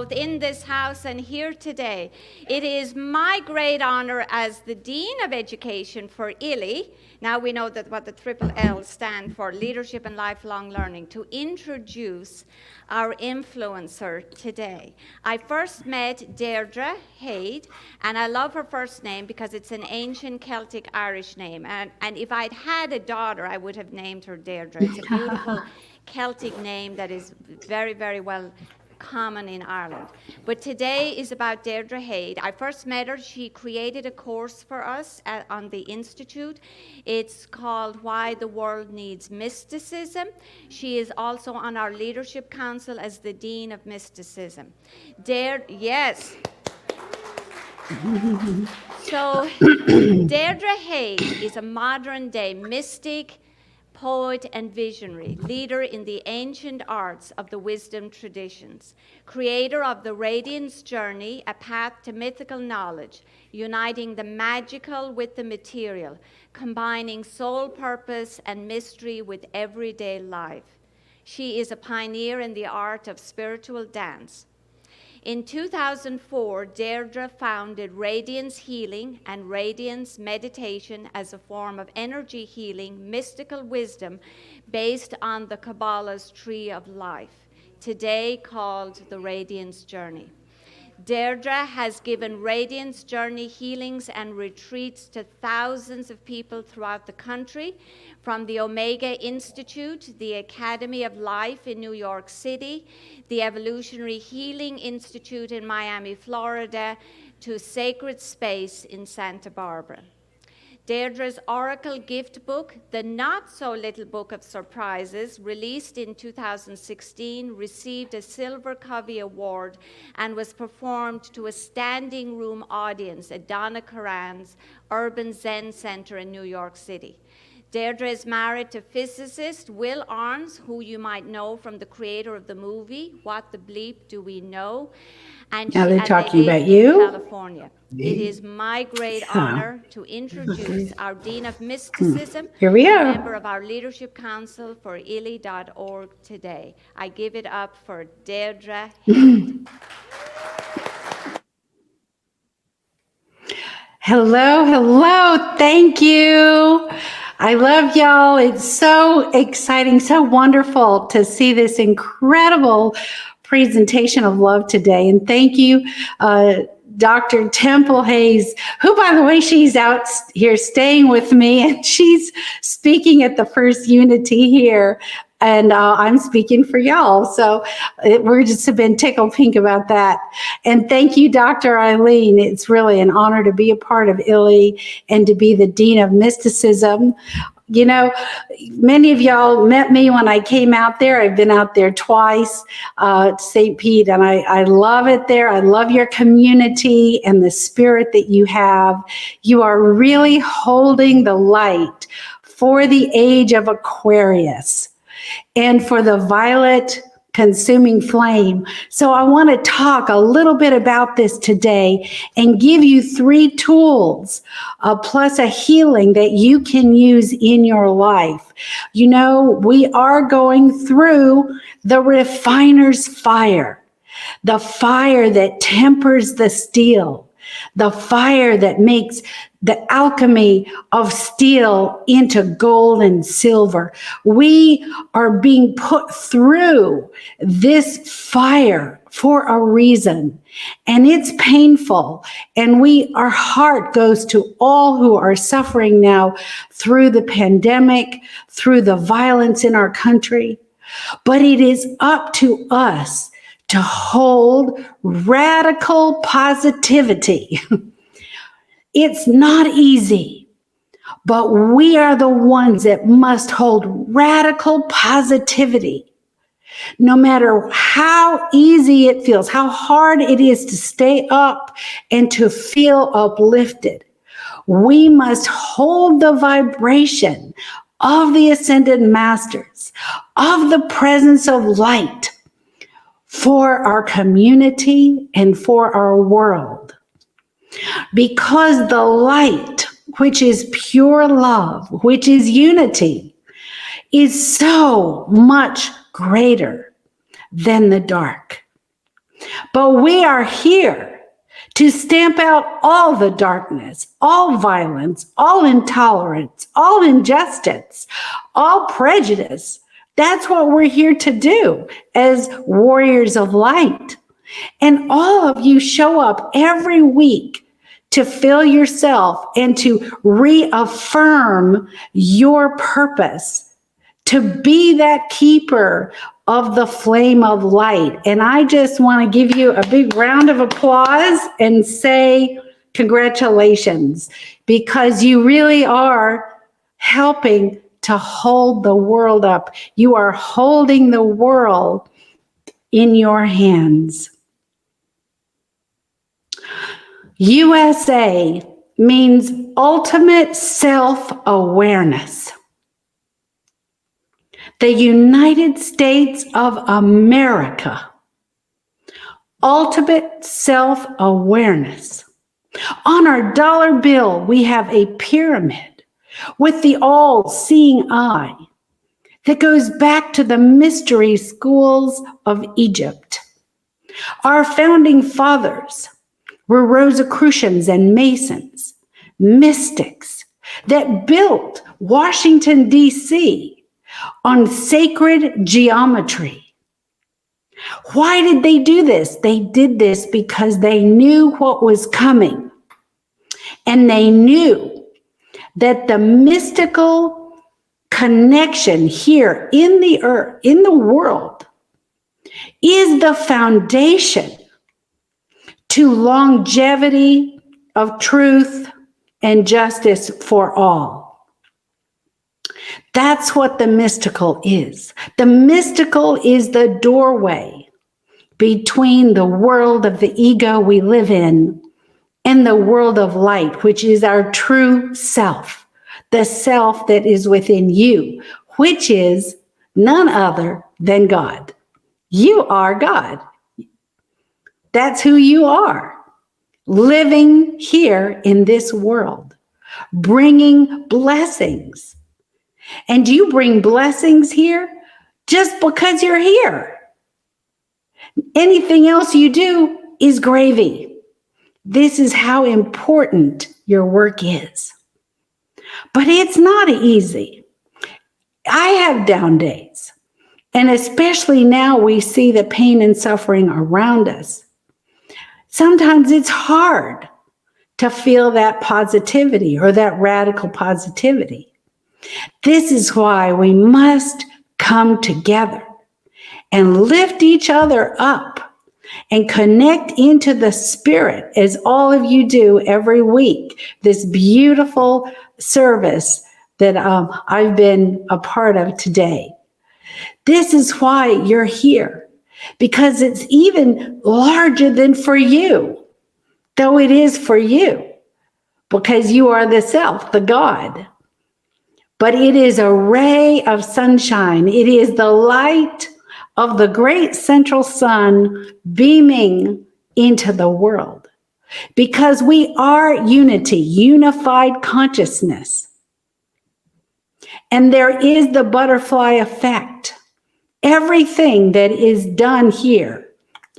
both in this house and here today. It is my great honor as the Dean of Education for ILI, now we know that what the triple L stand for, Leadership and Lifelong Learning, to introduce our influencer today. I first met Deirdre Hade, and I love her first name because it's an ancient Celtic Irish name. And if I'd had a daughter, I would have named her Deirdre. It's a beautiful Celtic name that is very, very well common in Ireland. But today is about Deirdre Hade. I first met her. She created a course for us on the Institute. It's called Why the World Needs Mysticism. She is also on our Leadership Council as the Dean of Mysticism. Yes. So Deirdre Hade is a modern day mystic, poet and visionary, leader in the ancient arts of the wisdom traditions, creator of the Radiance journey, a path to mythical knowledge, uniting the magical with the material, combining soul purpose and mystery with everyday life. She is a pioneer in the art of spiritual dance. In 2004, Deirdre founded Radiance Healing and Radiance Meditation as a form of energy healing, mystical wisdom based on the Kabbalah's Tree of Life, today called the Radiance Journey. Deirdre has given Radiance Journey healings and retreats to thousands of people throughout the country, from the Omega Institute, the Academy of Life in New York City, the Evolutionary Healing Institute in Miami, Florida, to Sacred Space in Santa Barbara. Deirdre's Oracle Gift Book, the Not-So-Little Book of Surprises, released in 2016, received a Silver Covey Award and was performed to a standing room audience at Donna Karan's Urban Zen Center in New York City. Deirdre is married to physicist Will Arns, who you might know from the creator of the movie, What the Bleep Do We Know? And now they're talking they about you? California. It is my great honor to introduce our Dean of Mysticism, Here we are. member of our Leadership Council for ILI.org today. I give it up for Deirdre Hade. Hello, hello, thank you. I love y'all. It's so exciting, so wonderful to see this incredible presentation of love today. And thank you, Dr. Temple Hayes, who, by the way, she's out here staying with me, and she's speaking at the first Unity here. And I'm speaking for y'all. So we're just been tickled pink about that. And thank you, Dr. Eileen. It's really an honor to be a part of ILI and to be the Dean of Mysticism. You know, many of y'all met me when I came out there. I've been out there twice, St. Pete, and I love it there. I love your community and the spirit that you have. You are really holding the light for the age of Aquarius and for the violet consuming flame. So I want to talk a little bit about this today and give you 3 tools, plus a healing that you can use in your life. You know, we are going through the refiner's fire, the fire that tempers the steel, the fire that makes the alchemy of steel into gold and silver. We are being put through this fire for a reason, and it's painful. And our heart goes to all who are suffering now through the pandemic, through the violence in our country. But it is up to us to hold radical positivity. It's not easy, but we are the ones that must hold radical positivity. No matter how easy it feels, how hard it is to stay up and to feel uplifted, we must hold the vibration of the ascended masters, of the presence of light, for our community and for our world. Because the light, which is pure love, which is unity, is so much greater than the dark. But we are here to stamp out all the darkness, all violence, all intolerance, all injustice, all prejudice. That's what we're here to do as warriors of light. And all of you show up every week to fill yourself and to reaffirm your purpose, to be that keeper of the flame of light. And I just want to give you a big round of applause and say congratulations, because you really are helping to hold the world up. You are holding the world in your hands. USA means ultimate self-awareness. The United States of America, ultimate self-awareness. On our dollar bill, we have a pyramid with the all-seeing eye that goes back to the mystery schools of Egypt. Our founding fathers were Rosicrucians and Masons, mystics that built Washington, D.C., on sacred geometry. Why did they do this? They did this because they knew what was coming. And they knew that the mystical connection here in the earth, in the world, is the foundation to longevity of truth and justice for all. That's what the mystical is. The mystical is the doorway between the world of the ego we live in and the world of light, which is our true self, the self that is within you, which is none other than God. You are God. That's who you are, living here in this world, bringing blessings. And you bring blessings here just because you're here. Anything else you do is gravy. This is how important your work is. But it's not easy. I have down days. And especially now we see the pain and suffering around us. Sometimes it's hard to feel that positivity or that radical positivity. This is why we must come together and lift each other up and connect into the spirit, as all of you do every week. This beautiful service that I've been a part of today. This is why you're here, because it's even larger than for you, though it is for you, because you are the self, the God. But it is a ray of sunshine. It is the light of the great central sun beaming into the world. Because we are unity, unified consciousness. And there is the butterfly effect. Everything that is done here,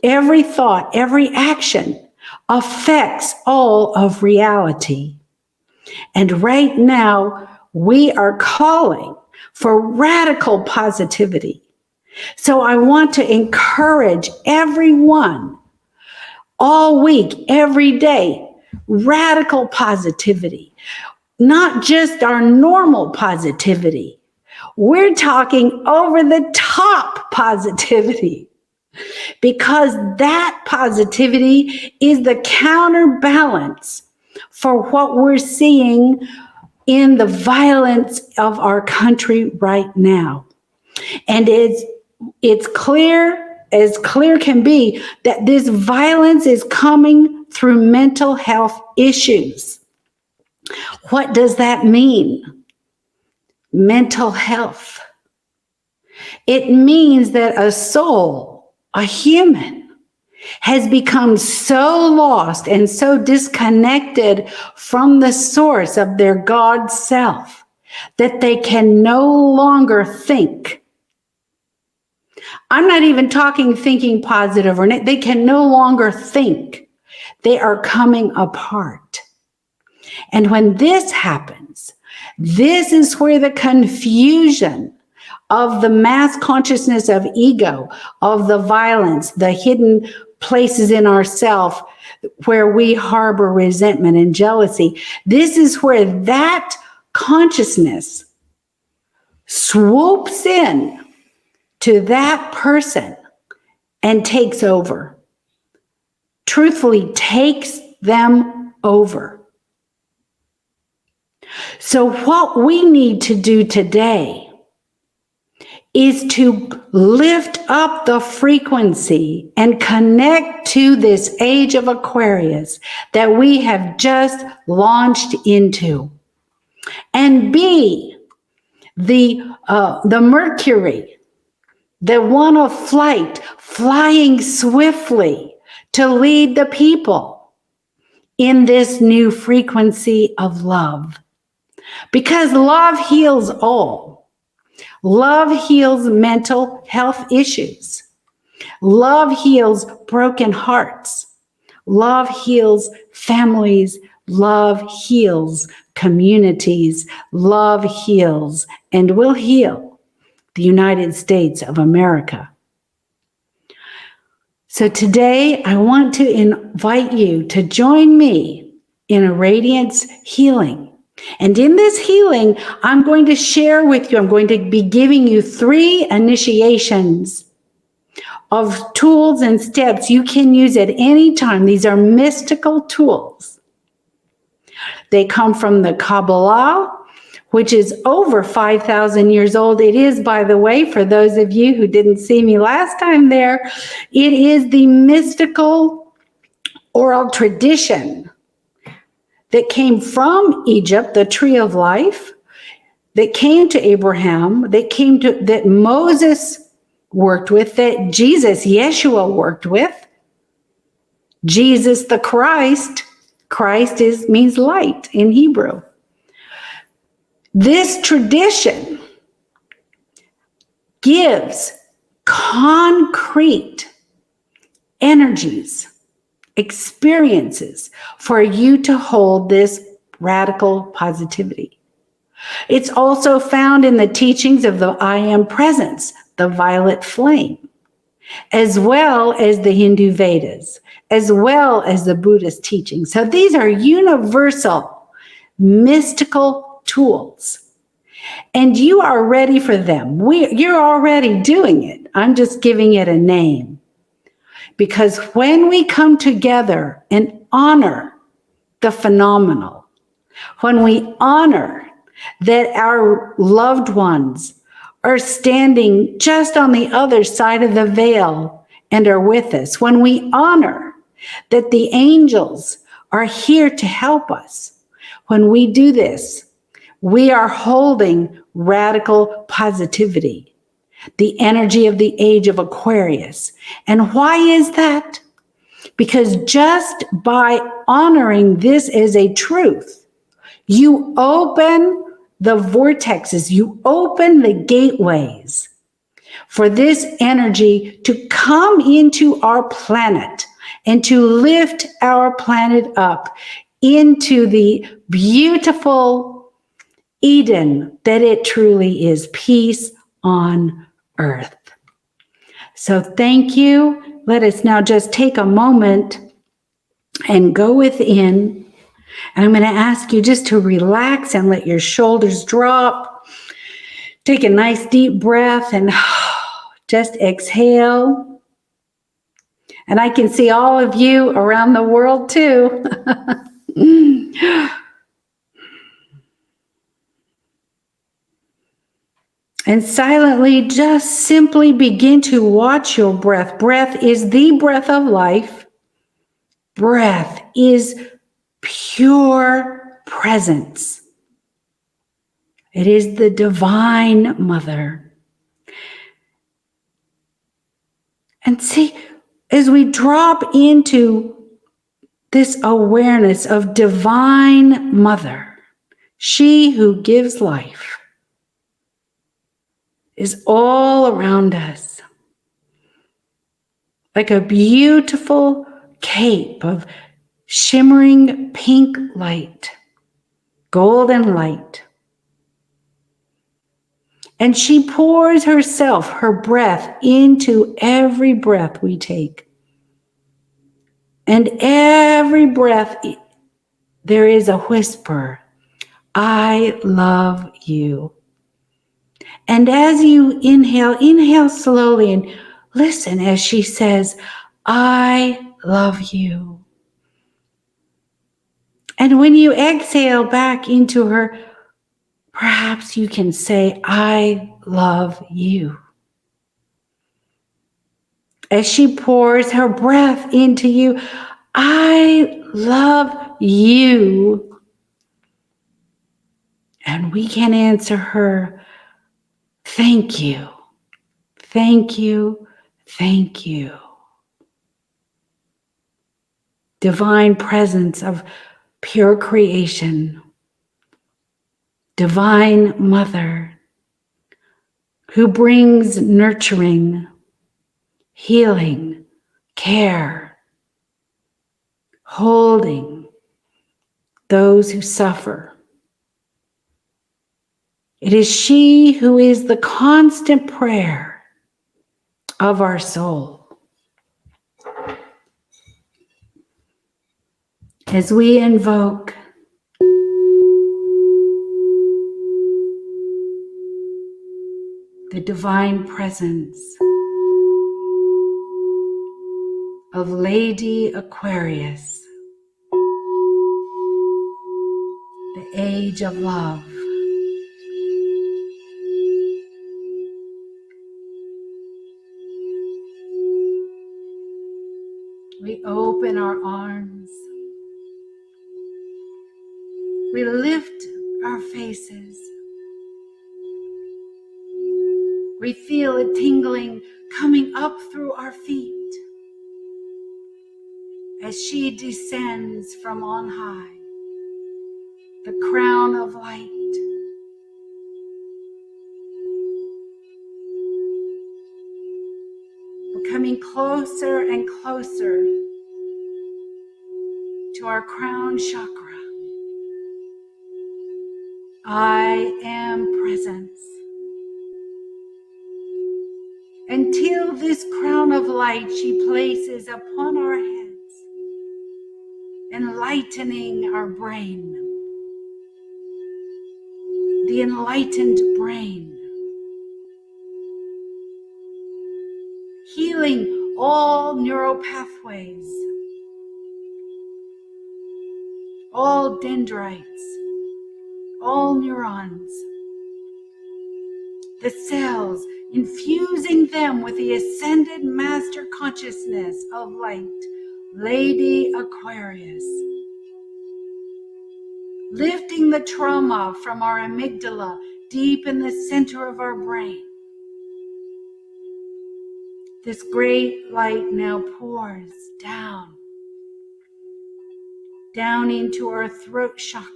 every thought, every action affects all of reality. And right now, we are calling for radical positivity. So I want to encourage everyone all week, every day, radical positivity, not just our normal positivity. We're talking over the top positivity, because that positivity is the counterbalance for what we're seeing in the violence of our country right now. And it's clear, as clear can be, that this violence is coming through mental health issues. What does that mean? Mental health. It means that a soul, a human, has become so lost and so disconnected from the source of their God self that they can no longer think. I'm not even talking thinking positive or they can no longer think. They are coming apart. And when this happens, this is where the confusion of the mass consciousness of ego, of the violence, the hidden places in ourself where we harbor resentment and jealousy, this is where that consciousness swoops in to that person and takes over. Truthfully, takes them over. So what we need to do today is to lift up the frequency and connect to this age of Aquarius that we have just launched into, and be the Mercury, the one of flight, flying swiftly to lead the people in this new frequency of love. Because love heals all. Love heals mental health issues. Love heals broken hearts. Love heals families. Love heals communities. Love heals and will heal the United States of America. So today I want to invite you to join me in a Radiance healing. And in this healing, I'm going to share with you, I'm going to be giving you 3 initiations of tools and steps you can use at any time. These are mystical tools. They come from the Kabbalah, which is over 5,000 years old. It is, by the way, for those of you who didn't see me last time there, it is the mystical oral tradition that came from Egypt, the tree of life, that came to Abraham, that Moses worked with, that Jesus, Yeshua, worked with. Jesus the Christ, means light in Hebrew. This tradition gives concrete energies, experiences for you to hold this radical positivity. It's also found in the teachings of the I Am Presence, the violet flame, as well as the Hindu Vedas, as well as the Buddhist teachings. So these are universal, mystical tools. And you are ready for them. You're already doing it. I'm just giving it a name. Because when we come together and honor the phenomenal, when we honor that our loved ones are standing just on the other side of the veil and are with us, when we honor that the angels are here to help us, when we do this, we are holding radical positivity, the energy of the age of Aquarius. And why is that? Because just by honoring this as a truth, you open the vortexes, you open the gateways for this energy to come into our planet and to lift our planet up into the beautiful Eden that it truly is, peace on earth. So thank you. Let us now just take a moment and go within. And I'm going to ask you just to relax and let your shoulders drop. Take a nice deep breath and just exhale. And I can see all of you around the world too. And silently, just simply begin to watch your breath. Breath is the breath of life. Breath is pure presence. It is the divine mother. And see, as we drop into this awareness of divine mother, she who gives life, is all around us. like a beautiful cape of shimmering pink light, golden light. And she pours herself, her breath, into every breath we take. And every breath, there is a whisper, I love you. And as you inhale slowly and listen as she says, I love you. And when you exhale back into her, perhaps you can say, I love you. As she pours her breath into you, I love you. And we can answer her, thank you, thank you, thank you. Divine presence of pure creation, divine mother who brings nurturing, healing, care, holding those who suffer. It is she who is the constant prayer of our soul. As we invoke the divine presence of Lady Aquarius, the age of love, we open our arms, we lift our faces, we feel a tingling coming up through our feet as she descends from on high, the crown of light. We're coming closer and closer to our crown chakra. I am presence. Until this crown of light she places upon our heads, enlightening our brain, the enlightened brain, healing all neural pathways, all dendrites, all neurons, the cells, infusing them with the ascended master consciousness of light, Lady Aquarius, lifting the trauma from our amygdala deep in the center of our brain. This great light now pours down into our throat chakra,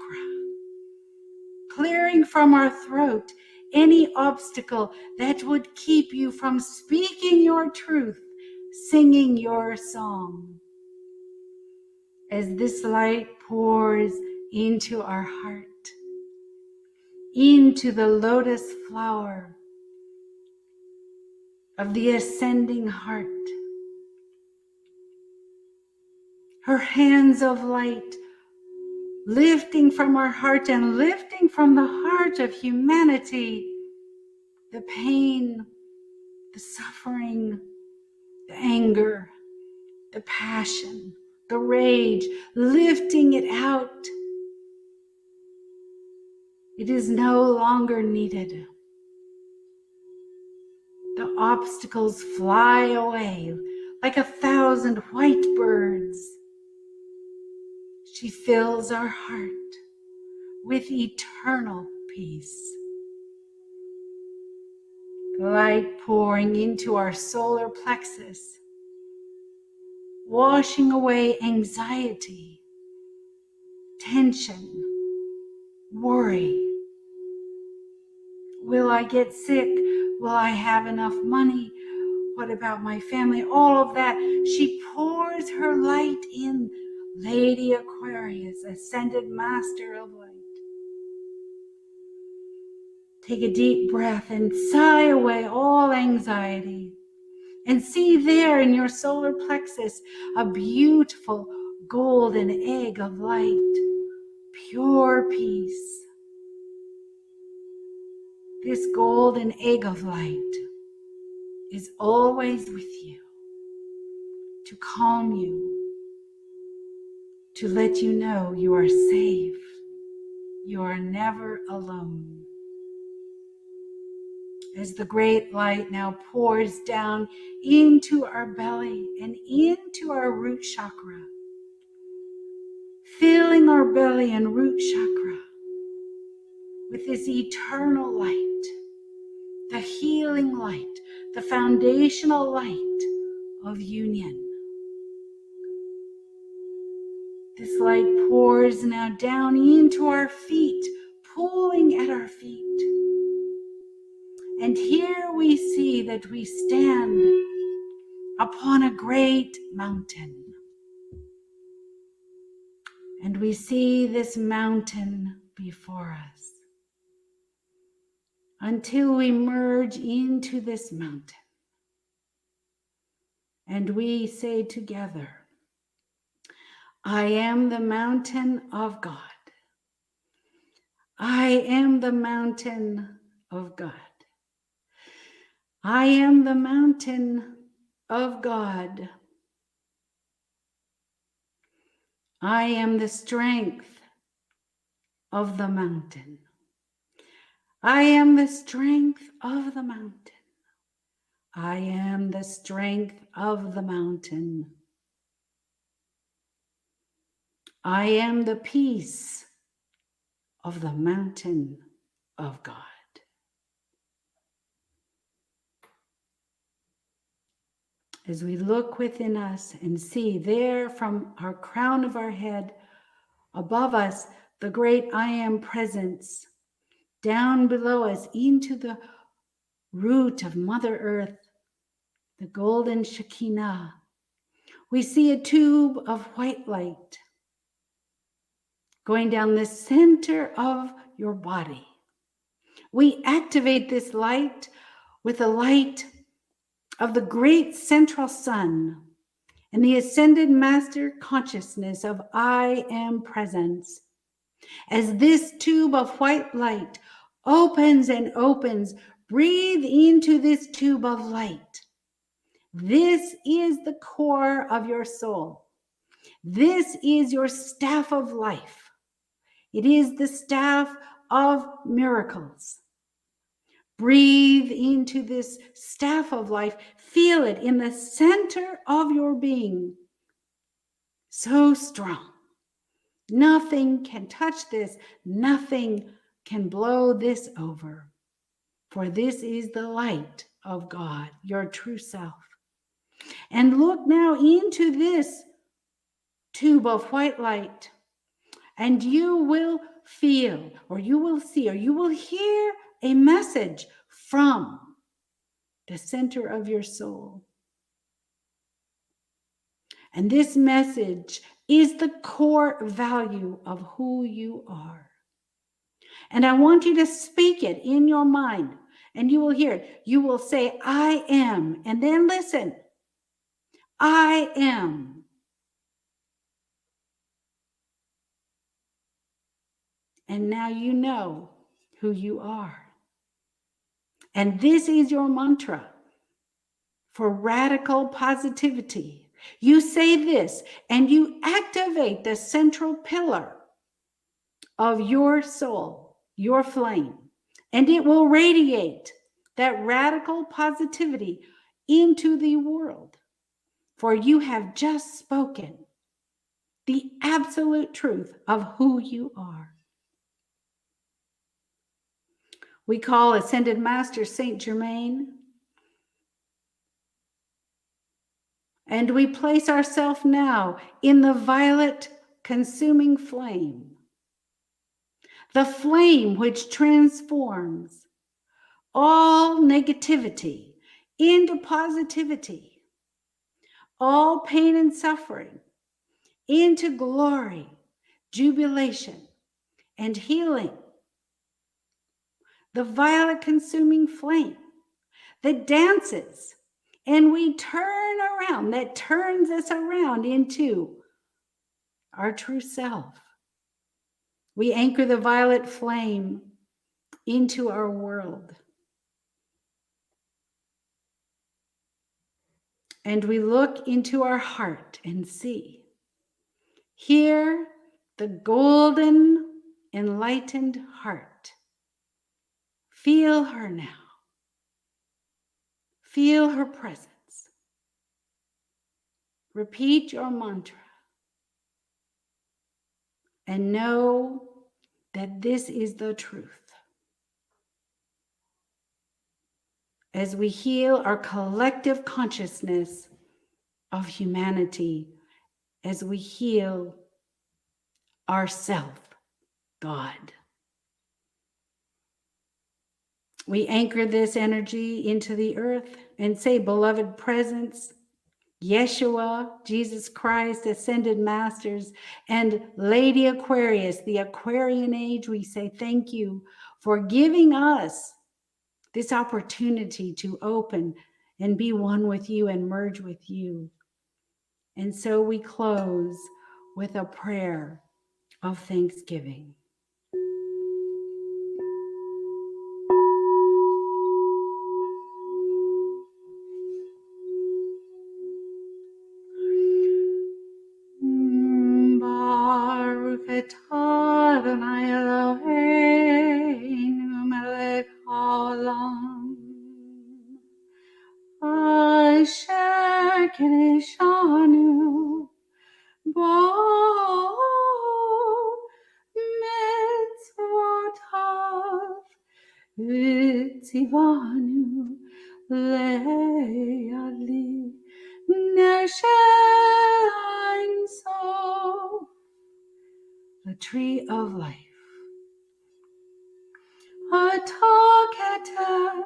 clearing from our throat any obstacle that would keep you from speaking your truth, singing your song. As this light pours into our heart, into the lotus flower of the ascending heart, her hands of light lifting from our heart and lifting from the heart of humanity the pain, the suffering, the anger, the passion, the rage, lifting it out. It is no longer needed. The obstacles fly away like 1,000 white birds. She fills our heart with eternal peace. Light pouring into our solar plexus, washing away anxiety, tension, worry. Will I get sick? Will I have enough money? What about my family? All of that. She pours her light in. Lady Aquarius, ascended master of light. Take a deep breath and sigh away all anxiety. And see there in your solar plexus a beautiful golden egg of light, pure peace. This golden egg of light is always with you, to calm you, to let you know you are safe. You are never alone. As the great light now pours down into our belly and into our root chakra, filling our belly and root chakra with this eternal light, the healing light, the foundational light of union. This light pours now down into our feet, pulling at our feet. And here we see that we stand upon a great mountain. And we see this mountain before us until we merge into this mountain. And we say together, I am the mountain of God. I am the mountain of God. I am the mountain of God. I am the strength of the mountain. I am the strength of the mountain. I am the strength of the mountain. I am the peace of the mountain of God. As we look within us and see there from our crown of our head, above us, the great I Am presence, down below us into the root of Mother Earth, the golden Shekinah, we see a tube of white light going down the center of your body. We activate this light with the light of the great central sun and the ascended master consciousness of I Am presence. As this tube of white light opens and opens, breathe into this tube of light. This is the core of your soul. This is your staff of life. It is the staff of miracles. Breathe into this staff of life. Feel it in the center of your being. So strong. Nothing can touch this. Nothing can blow this over. For this is the light of God, your true self. And look now into this tube of white light, and you will feel, or you will see, or you will hear a message from the center of your soul. And this message is the core value of who you are. And I want you to speak it in your mind, and you will hear it. You will say, I am, and then listen. I am. And now you know who you are. And this is your mantra for radical positivity. You say this and you activate the central pillar of your soul, your flame, and it will radiate that radical positivity into the world. For you have just spoken the absolute truth of who you are. We call Ascended Master Saint Germain, and we place ourselves now in the violet consuming flame, the flame which transforms all negativity into positivity, all pain and suffering into glory, jubilation, and healing. The violet consuming flame that dances and we turn around, that turns us around into our true self. We anchor the violet flame into our world. And we look into our heart and see, hear the golden, enlightened heart. Feel her now. Feel her presence. Repeat your mantra. And know that this is the truth. As we heal our collective consciousness of humanity, as we heal ourself, God. We anchor this energy into the earth and say, beloved presence, Yeshua, Jesus Christ, Ascended Masters, and Lady Aquarius, the Aquarian Age, we say thank you for giving us this opportunity to open and be one with you and merge with you. And so we close with a prayer of thanksgiving. Baruch atah Adonai Eloheinu melech haolam asher kiddushanu bo mitzvotav v'tzivanu le'adli neshel Ein Sof, the tree of life. Atah keteh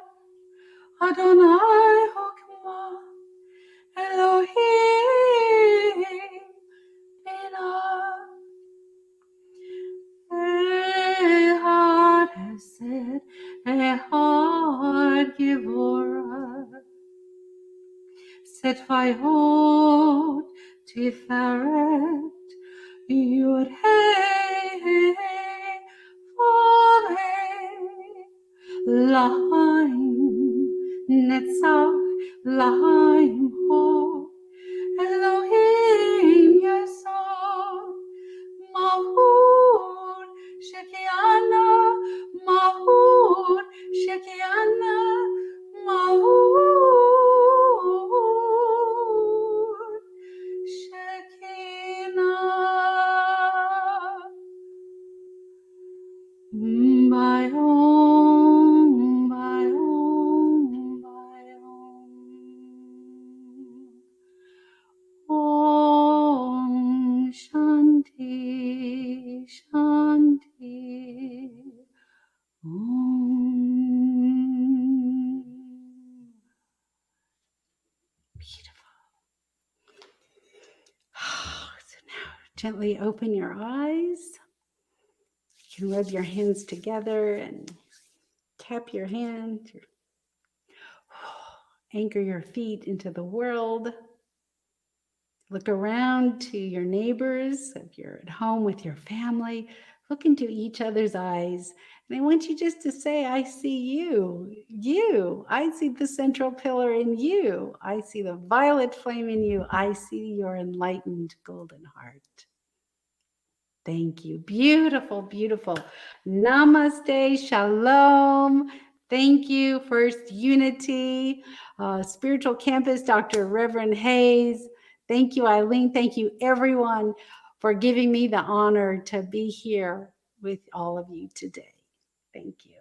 Adonai hokmah Elohim binah Ehad hesed Ehad givorah Setvayot Tiferet Yud Hey Vav Lahaim Netzach Lahaim Ho Elohim Yesod Mahur Shekiana Mahur Shekiana Mahur Shekinah Bayom, bayom, bayom. Om Shanti, Shanti. Om. Beautiful. So now gently open your eyes. You can rub your hands together and tap your hand. Anchor your feet into the world. Look around to your neighbors. If you're at home with your family, look into each other's eyes. And I want you just to say, I see you. You. I see the central pillar in you. I see the violet flame in you. I see your enlightened golden heart. Thank you. Beautiful, beautiful. Namaste, shalom. Thank you, First Unity, Spiritual Campus, Dr. Reverend Hayes. Thank you, Eileen. Thank you, everyone, for giving me the honor to be here with all of you today. Thank you.